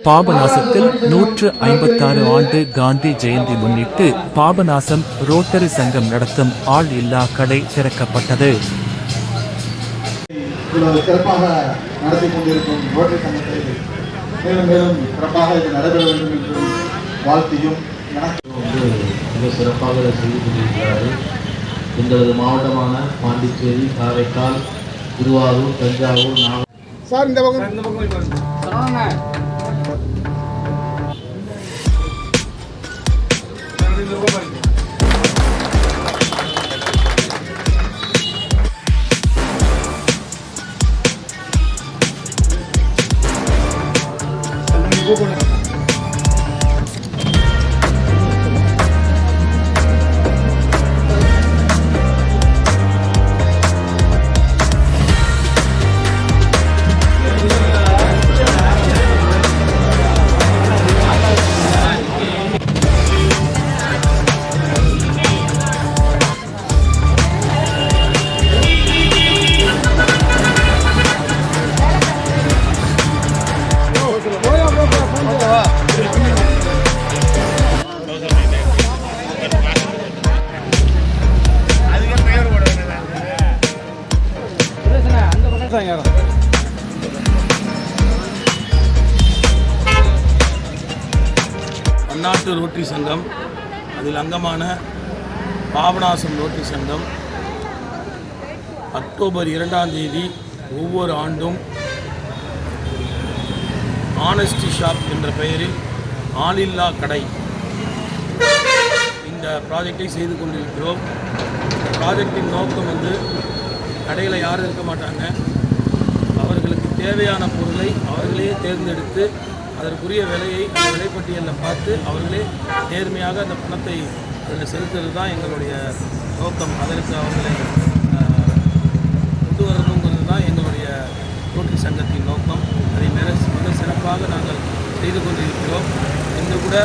பாபநாசத்தில் 156 ஆண்டு காந்தி ஜெயந்தி முன்னிட்டு பாபநாசம் ரோட்டரி சங்கம் நடத்தும் ஆள் இல்லா கடை திறக்கப்பட்டது. சிறப்பாக நடத்தி கொண்டிருக்கும் ரோட்டரி சங்கத்தை மேலும் மேலும் சிறப்பாக இது நடைபெற வேண்டும் என்று வாழ்த்தியும் மிக சிறப்பாக செய்து கொண்டிருக்கிறார்கள். எங்களது மாவட்டமான பாண்டிச்சேரி, காரைக்கால், திருவாரூர், தஞ்சாவூர், சார் இந்த பக்கம் பன்னாட்டு ரோட்டரி சங்கம், அதில் அங்கமான பாபநாசம் ரோட்டரி சங்கம் அக்டோபர் 2ஆம் தேதி ஒவ்வொரு ஆண்டும் ஆனஸ்டி ஷாப் என்ற பெயரில் ஆளில்லா கடை இந்த ப்ராஜெக்டை செய்து கொண்டிருக்கிறோம். ப்ராஜெக்டின் நோக்கம் கடையில் யாரும் இருக்க மாட்டாங்க, அவர்களுக்கு தேவையான பொருளை அவர்களே தேர்ந்தெடுத்து அதற்குரிய விலையை விலைப்பட்டியலில் பார்த்து அவர்களே நேர்மையாக அந்த பணத்தை அதில் செலுத்துறது தான் எங்களுடைய நோக்கம். அதற்கு அவர்களை கொண்டு வரணுங்கிறது தான் எங்களுடைய ரோட்டரி சங்கத்தின் நோக்கம். அதை மிக சிறப்பாக நாங்கள் செய்து கொண்டிருக்கிறோம். இன்று கூட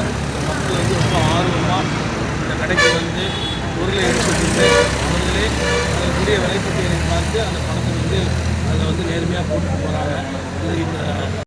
மக்கள் ரொம்ப ஆர்வமாக இந்த கடைக்கு பொருளை எடுத்துக்கிட்டு அவர்களே அதற்குரிய விலைப்பட்டியலை பார்த்து அந்த பணத்தை அதில் நேர்மையாக போட்டுட்டு போகிறாங்க. இது இந்த